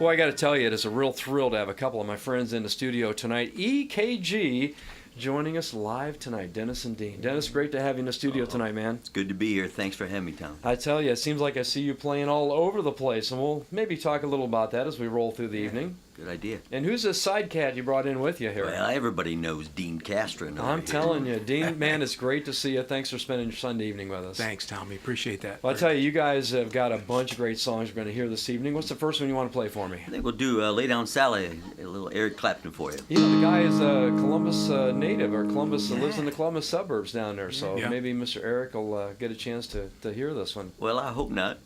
Boy, I got to tell you, it is a real thrill to have a couple of my friends in the studio tonight. EKG joining us live tonight, Dennis and Dean. Dennis, great to have you in the studio tonight, man. It's good to be here. Thanks for having me, Tom. I tell you, it seems like I see you playing all over the place, and we'll maybe talk a little about that as we roll through the evening. Good idea. And who's this side cat you brought in with you here? Well, everybody knows Dean Kastran. I'm telling you, Dean, man, it's great to see you. Thanks for spending your Sunday evening with us. Thanks, Tommy. Appreciate that. Well, I tell you, you guys have got a bunch of great songs we're going to hear this evening. What's the first one you want to play for me? I think we'll do Lay Down Sally, a little Eric Clapton for you. You know, the guy is a Columbus native, or Columbus lives in the Columbus suburbs down there, so maybe Mr. Eric will get a chance to hear this one. Well, I hope not.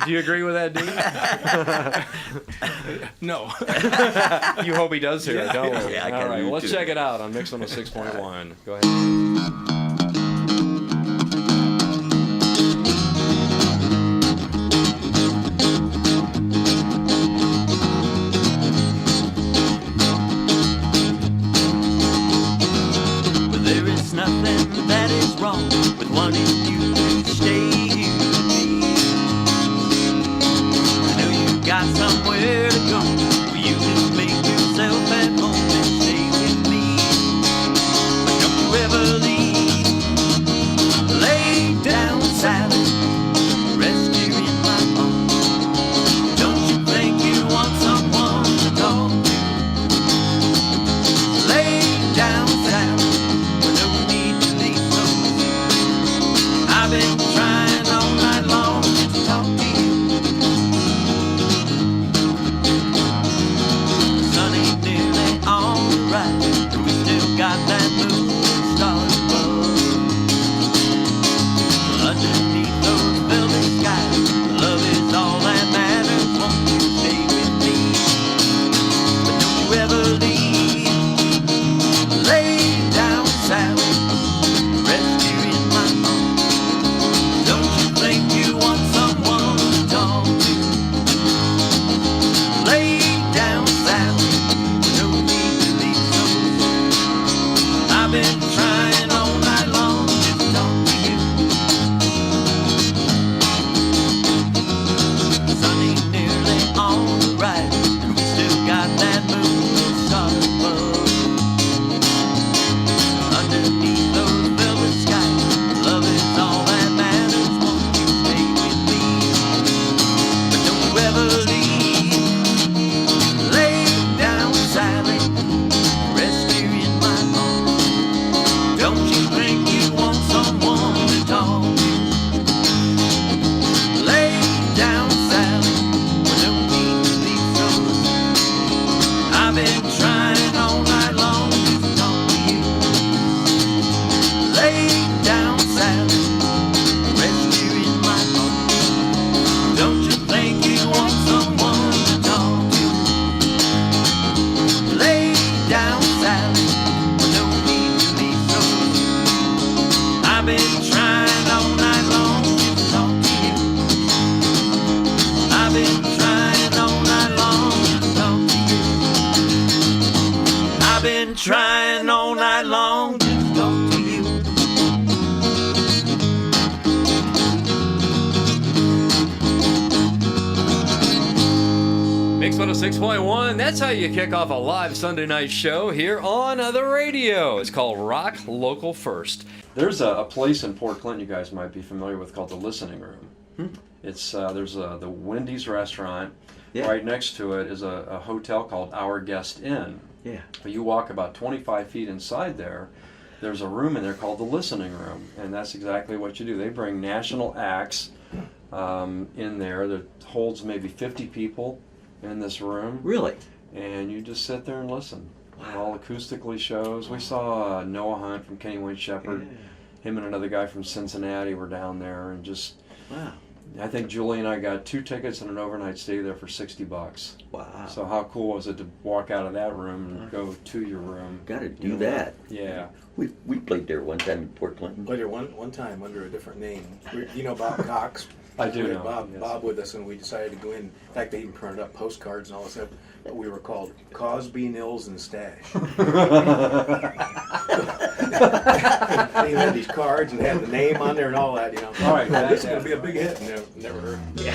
Do you agree with that, Dean? No. You hope he does hear it, don't we? Yeah, I All right, well, let's too. check it out on Mix 106.1. Go ahead. Well, there is nothing that is wrong with wanting you to stay here with me. I know you got somewhere to go where you can make yourself at home and stay with me. But don't you ever leave. Lay down, Sally, rest here in my arms. Don't you think you want someone to talk to? Lay down, Sally, but no need to leave so soon. I've been trying all night long to talk to you. The sun ain't nearly on the rise, but we still got that moon and stars above. Underneath those velvet skies, love is all that matters. Won't you stay with me? But don't you ever leave. Lay down, Sally, rest here in my arms. Don't you think you want someone to talk to? Lay down, Sally, no need to leave so soon. I've been trying all night long to talk to you. The sun ain't nearly on the rise, and we still got that moon and stars above. Underneath those velvet skies, love is all that matters. Won't you stay with me? But don't you ever leave. Lay down, Sally, rest here in my arms. Don't you think you want someone to talk to? Lay down, Sally, but no need to leave so soon. I've been trying all night long to talk to you. Lay down, Sally, rest here in my arms. Don't you think you want someone to talk to? Lay down, Sally, but no need to leave so soon. I've been trying all night long to talk to you. I've been trying all night long to talk to you. I've been trying all night long to talk to you. Mix 106.1, that's how you kick off a live Sunday night show here on the radio. It's called Rock Local First. There's a place in Port Clinton you guys might be familiar with called the Listening Room. It's there's the Wendy's restaurant. Yeah. Right next to it is a hotel called Our Guest Inn. Yeah. But you walk about 25 feet inside there, there's a room in there called the Listening Room, and that's exactly what you do. They bring national acts in there that holds maybe 50 people in this room, Really? and you just sit there and listen. All acoustically shows. We saw Noah Hunt from Kenny Wayne Shepherd. Him and another guy from Cincinnati were down there, and just Wow. I think Julie and I got 2 tickets and an overnight stay there for $60. Wow. So how cool was it to walk out of that room and go to your room? Got to do that. Yeah. We played there one time in Port Clinton. Played there one time under a different name. You know Bob Cox? I do We had know. Bob, Yes. Bob with us, and we decided to go in. In fact, they even printed up postcards and all this stuff. But we were called Cosby, Nils, and Stash. They had these cards and had the name on there and all that, you know. All right, This is yeah. going to be a big hit. Never heard. Yeah.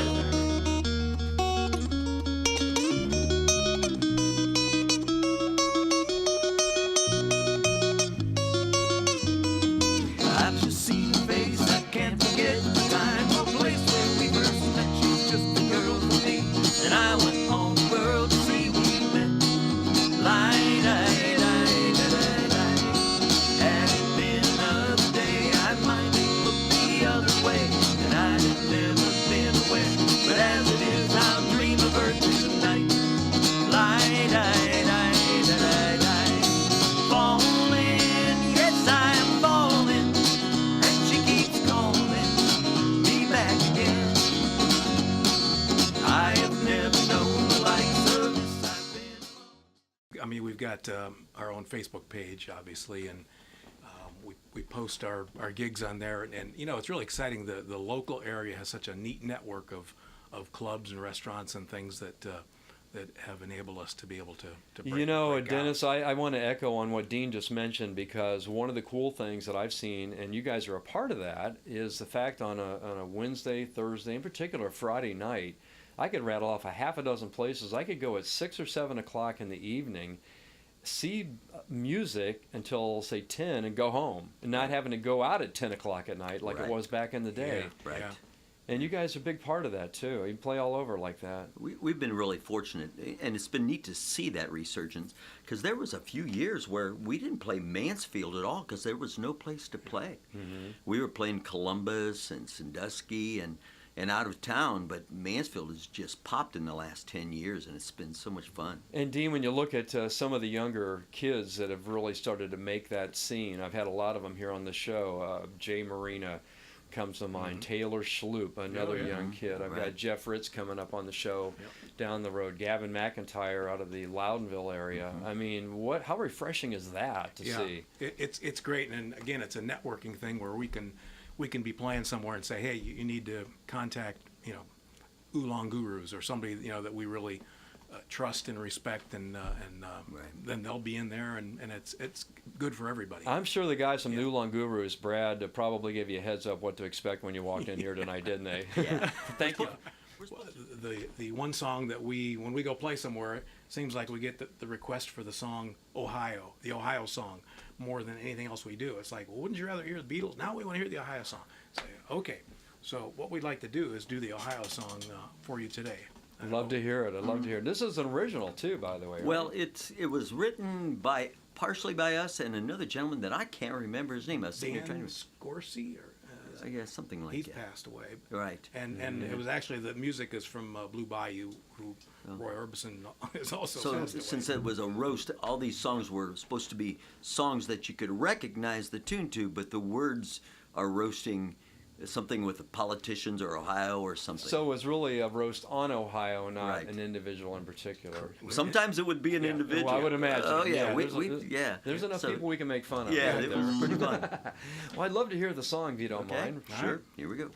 I mean, we've got our own Facebook page, obviously, and we post our gigs on there. And you know, it's really exciting. The local area has such a neat network of clubs and restaurants and things that have enabled us to be able to break, You know, break Dennis, out. I want to echo on what Dean just mentioned, because one of the cool things that I've seen, and you guys are a part of that, is the fact on a Wednesday, Thursday, in particular Friday night, I could rattle off a half a dozen places. I could go at 6 or 7 o'clock in the evening, see music until, say, 10 and go home, and not having to go out at 10 o'clock at night like Right. it was back in the day. Yeah, Right. yeah. And you guys are a big part of that, too. You play all over like that. We've been really fortunate, and it's been neat to see that resurgence, because there was a few years where we didn't play Mansfield at all because there was no place to play. Mm-hmm. We were playing Columbus and Sandusky and out of town, but Mansfield has just popped in the last 10 years, and it's been so much fun. And Dean, when you look at some of the younger kids that have really started to make that scene, I've had a lot of them here on the show. Jay Marina comes to mind. Taylor Schloop, another yeah. young kid. I've got Right. Jeff Ritz coming up on the show Yep. down the road. Gavin McIntyre out of the Loudonville area. I mean, how refreshing is that to see? It's great, and again, it's a networking thing where we can be playing somewhere and say, hey, you need to contact, you know, Oolong Gurus or somebody, you know, that we really trust and respect, and then they'll be in there, and it's good for everybody. I'm sure the guys from Oolong Gurus, Brad, probably gave you a heads up what to expect when you walked in here tonight, didn't they? Yeah. Thank you. The one song that when we go play somewhere, it seems like we get the request for the song Ohio, the Ohio song, more than anything else we do. It's like, well, wouldn't you rather hear the Beatles? Now we want to hear the Ohio song. Say, okay. So what we'd like to do is do the Ohio song for you today. I'd love to hear it. I'd love to hear it. This is an original, too, by the way. Right? Well, it was written partially by us and another gentleman that I can't remember his name. I was sitting here Dan trying to... Scorsese, or Yeah, something like he's that. passed away. Right. And it was actually, the music is from Blue Bayou, who Roy Orbison is also So passed away. since it was a roast, all these songs were supposed to be songs that you could recognize the tune to, but the words are roasting something with the politicians or Ohio or something. So it was really a roast on Ohio, not Right. an individual in particular. Sometimes it would be an individual. Well, I would imagine. Oh yeah, Yeah, there's enough So, people we can make fun of. Yeah, right it there. was pretty fun. Well, I'd love to hear the song if you don't Okay, mind. sure. Here we go.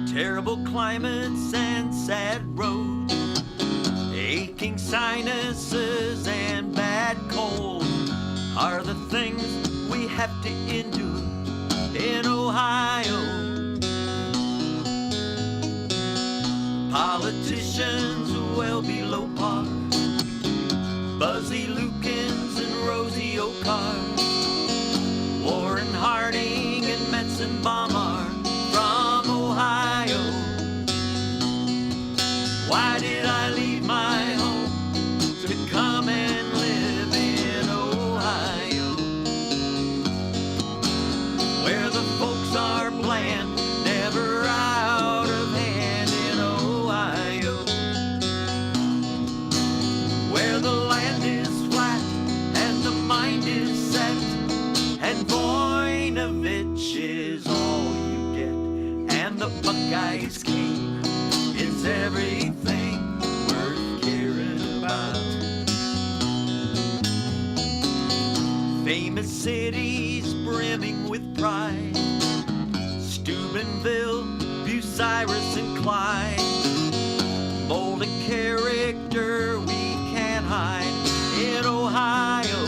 Terrible climates and sad roads, aching sinuses and bad cold are the things we have to endure in Ohio. Politicians well below par, Buzzy Lukens and Rosie O'Carr, Warren Harding and Metzenbaum are from Ohio. Why did I leave my home to come and live in Ohio, where the folks are bland, never out of hand in Ohio, where the land is flat and the mind is set, and Voinovich is all you get, and the Buckeyes king is everything worth caring about. Famous cities brimming with pride, Steubenville, Bucyrus and Clyde, mold a character we can't hide in Ohio.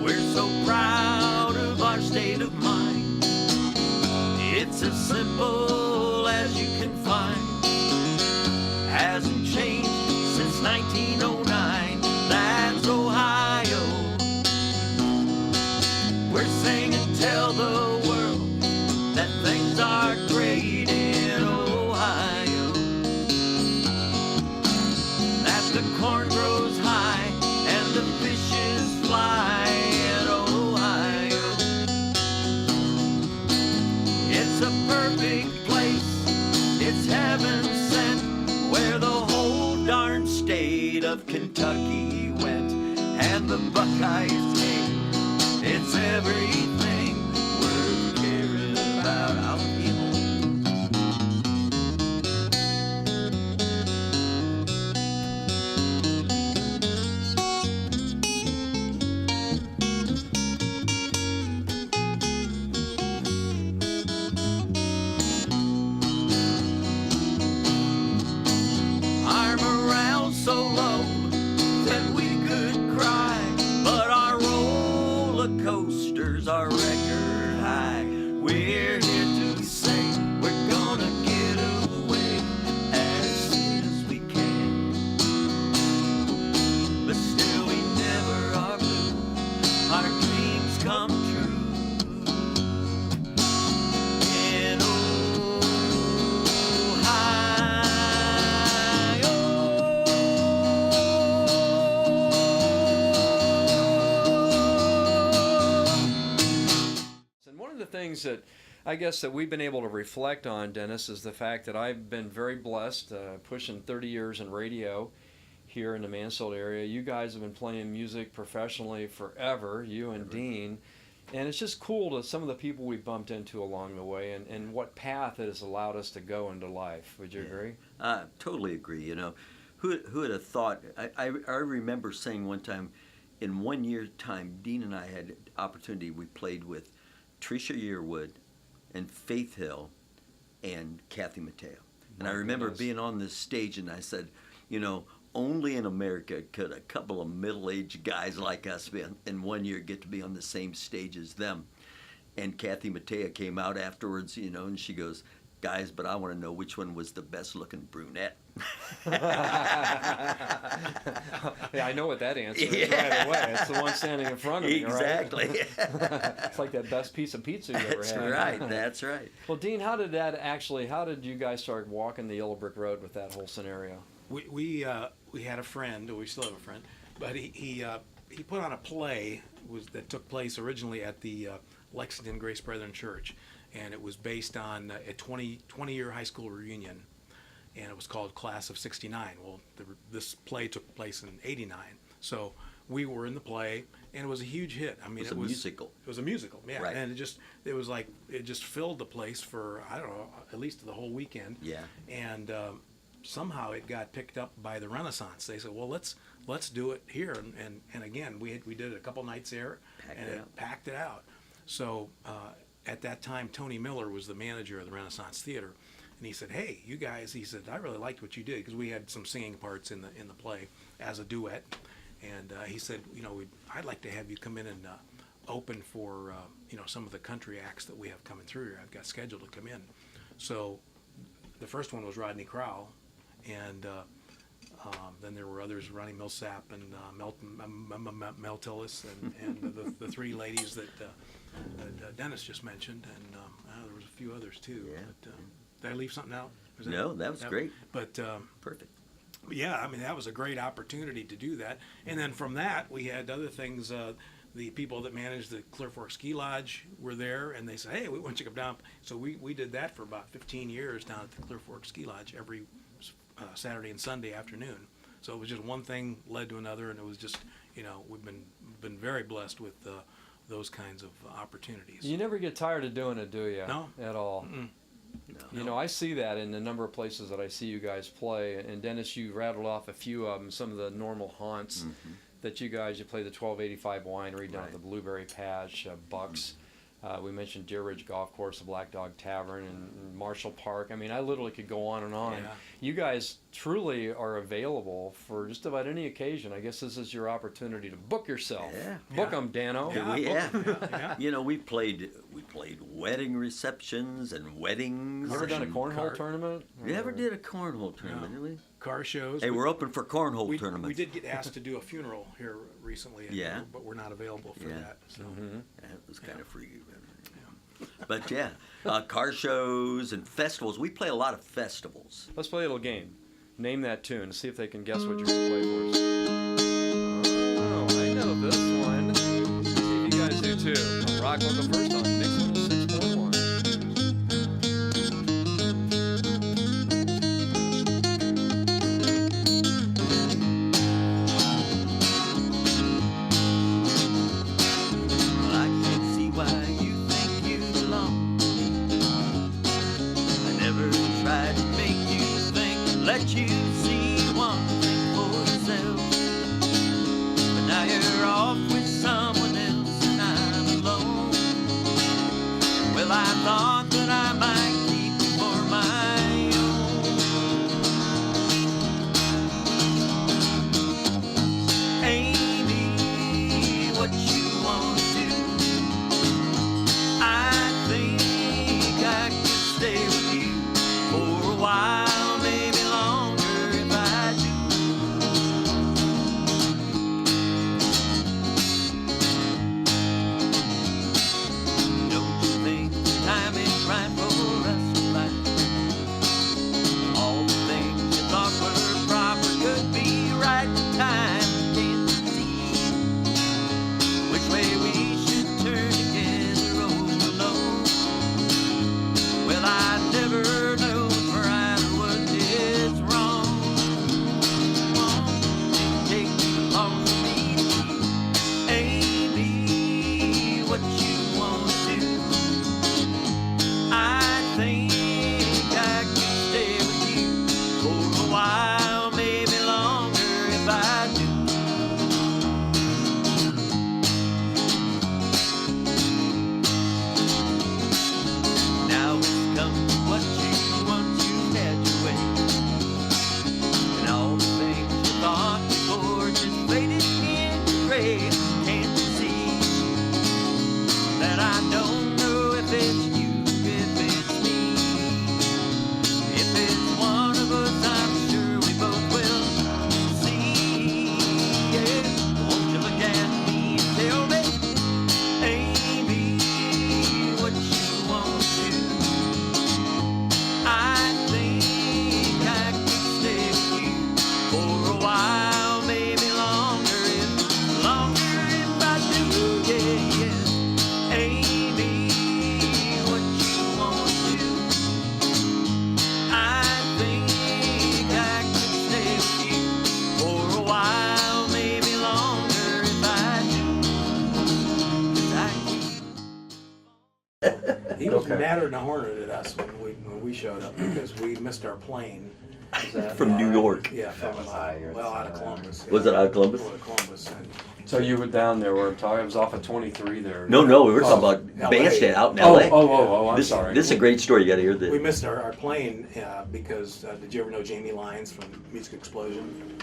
We're so proud of our state of mind, it's as simple as you can find, hasn't changed since 1909, that's Ohio. We're singing, tell the world that things are great in Ohio, that the corn grows high and the fishes fly in Ohio. It's a perfect place, it's heaven sent, where the whole darn state of Kentucky went, and the Buckeyes came. It's everything We're here to say we're gonna get away as soon as we can. But still we never are blue. Our dreams come true. In And one of the things that I guess that we've been able to reflect on, Dennis, is the fact that I've been very blessed, pushing 30 years in radio here in the Mansfield area. You guys have been playing music professionally forever, you and Dean. And it's just cool to some of the people we bumped into along the way and what path it has allowed us to go into life. Would you agree? Totally agree. You know, who would have thought? I remember saying one time, in 1 year's time, Dean and I had opportunity. We played with Tricia Yearwood and Faith Hill and Kathy Mattea. And I remember goodness. being on this stage, and I said, you know, only in America could a couple of middle-aged guys like us in 1 year get to be on the same stage as them. And Kathy Mattea came out afterwards, you know, and she goes, guys, but I want to know which one was the best-looking brunette. Yeah, I know what that answer is right away. It's the one standing in front of me, right? Exactly. It's like that best piece of pizza you ever That's had. right. That's right. Well, Dean, how did you guys start walking the Yellow Brick Road with that whole scenario? We had a friend, or we still have a friend, but he put on a play that took place originally at the Lexington Grace Brethren Church, and it was based on a 20-year high school reunion, and it was called Class of '69. Well, this play took place in '89, so we were in the play, and it was a huge hit. I mean, It was a musical. It was a musical, yeah, Right. and it just filled the place for, I don't know, at least the whole weekend. Yeah. And somehow it got picked up by the Renaissance. They said, well, let's do it here, and again, we did it a couple nights there, Packed and it it out. packed it out. So at that time, Tony Miller was the manager of the Renaissance Theater, and he said, hey, you guys, he said, I really liked what you did, because we had some singing parts in the play as a duet, and he said, you know, I'd like to have you come in and open for some of the country acts that we have coming through here. I've got scheduled to come in. So the first one was Rodney Crowell, and then there were others, Ronnie Millsap and Mel Tillis, and the three ladies that Dennis just mentioned, and there was a few others too. Yeah. But, did I leave something out? No, that was great. But Perfect. yeah, I mean, that was a great opportunity to do that. And then from that, we had other things. The people that managed the Clear Fork Ski Lodge were there, and they said, hey, we want you to come down. So we did that for about 15 years down at the Clear Fork Ski Lodge every Saturday and Sunday afternoon. So it was just one thing led to another, and it was just, we've been very blessed with those kinds of opportunities. You never get tired of doing it, do you? No. At all. Mm-mm. No. I see that in the number of places that I see you guys play. And Dennis, you rattled off a few of them, some of the normal haunts that you play the 1285 Winery down at Right. the Blueberry Patch, Bucks. We mentioned Deer Ridge Golf Course, the Black Dog Tavern, and Marshall Park. I mean, I literally could go on and on. Yeah. You guys truly are available for just about any occasion. I guess this is your opportunity to book yourself. Yeah. Book Yeah. them, Dano. Yeah. Yeah. You know, we played wedding receptions and weddings. You ever done a and cornhole tournament? We never did a cornhole tournament, did we? Car shows. Hey, we're open for cornhole we tournaments. did get asked to do a funeral here recently, and, Yeah. but we're not available for Yeah. that. So. That was kind of free. But yeah, car shows and festivals. We play a lot of festivals. Let's play a little game. Name that tune. See if they can guess what you're going to play for us. Oh, I know this one. See if you guys do too. Rock Local First on Mix 106.1. Well, I can see why you think you belong. I never tried to make you think, let you see one thing for yourself. But now you're off with someone else and I'm alone. He was Okay. madder than a hornet at us when we showed up because we missed our plane. From New York. Yeah, from out of Columbus. Was it out of Columbus? Out of Columbus. And So you were down there, we're talking, it was off of 23 there. No, we were talking Oh. about LA. Bandstand out in Oh, L.A. I'm this, sorry. This is a great story. You got to hear this. we missed our plane because did you ever know Jamie Lyons from Music Explosion?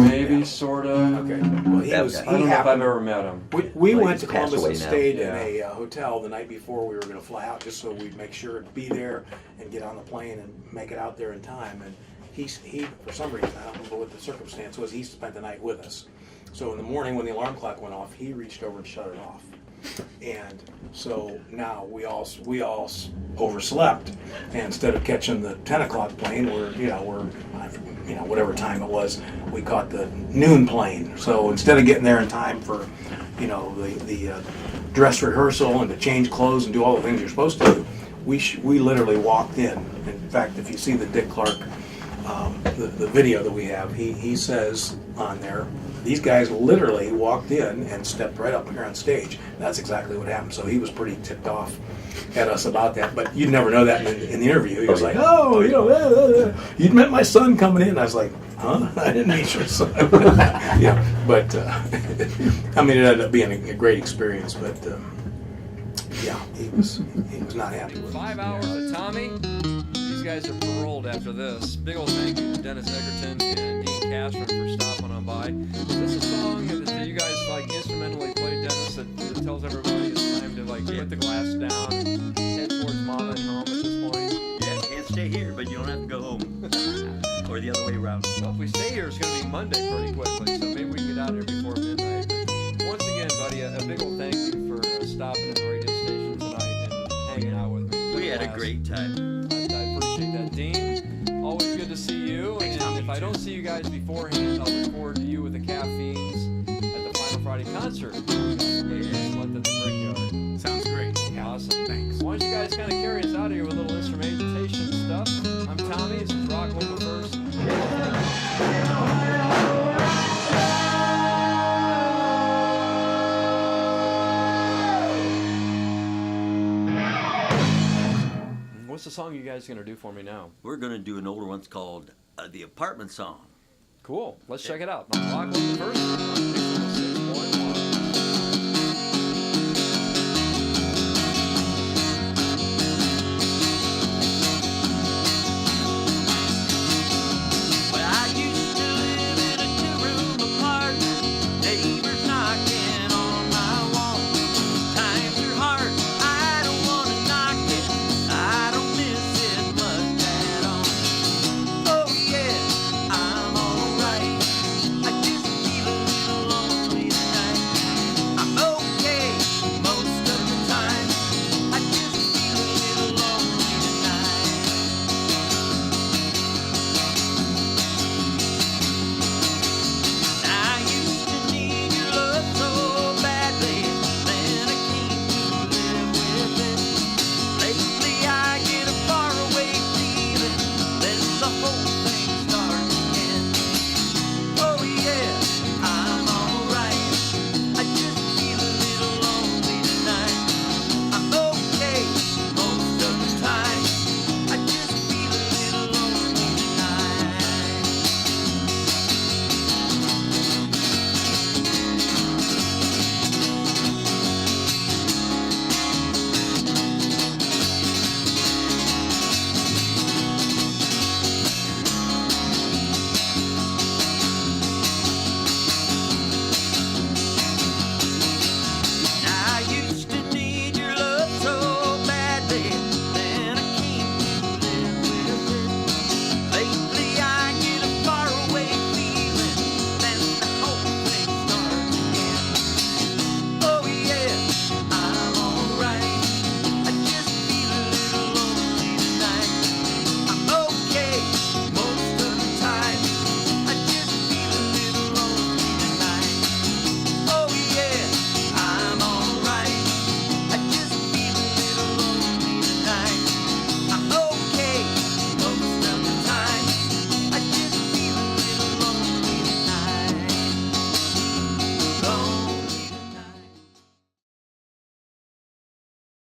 Maybe, sort of. Okay. Well, he That was. guy. I He don't know if I've happened. ever met him. We Well, went to he's passed Columbus away and now. stayed Yeah. in a hotel the night before we were going to fly out, just so we'd make sure to be there and get on the plane and make it out there in time. And he for some reason, I don't remember what the circumstance was, he spent the night with us. So in the morning when the alarm clock went off, he reached over and shut it off. And so now we all overslept, and instead of catching the 10 o'clock plane, we're whatever time it was, we caught the noon plane. So instead of getting there in time for the dress rehearsal and to change clothes and do all the things you're supposed to do, we literally walked in. In fact, if you see the Dick Clark the video that we have, he says on there, these guys literally walked in and stepped right up here on stage. That's exactly what happened. So he was pretty ticked off at us about that. But you'd never know that in the interview. He was like, "Oh, you'd met my son coming in." I was like, "Huh? I didn't meet your son." Yeah, but I mean, it ended up being a great experience. But yeah, he was not happy with it. 5 hours of Tommy. These guys are paroled after this. Big old thank you to Dennis Eggerton and Dean Kastran for stopping on by. Is this a song that you guys like instrumentally play, Dennis, that tells everybody it's time to put the glass down and head towards mama and home at this point? Yeah, can't stay here, but you don't have to go home. Or the other way around. Well, if we stay here, it's going to be Monday pretty quickly, so maybe we can get out here before midnight. But once again, buddy, a big old thank you for stopping at the radio station tonight and hanging out with me. We had a great time. I appreciate that, Dean. Always good to see you. And if I don't see you guys beforehand, I'll look forward to you with the Caffeines at the Final Friday concert. Let the Brickyard. Sounds great. Awesome. Thanks. Why don't you guys kind of carry us out of here with a little instrumentation stuff? I'm Tommy. This is Rock Local First. What's the song you guys going to do for me now? We're going to do an older one called The Apartment Song. Cool. Let's check it out. On Rock Local First.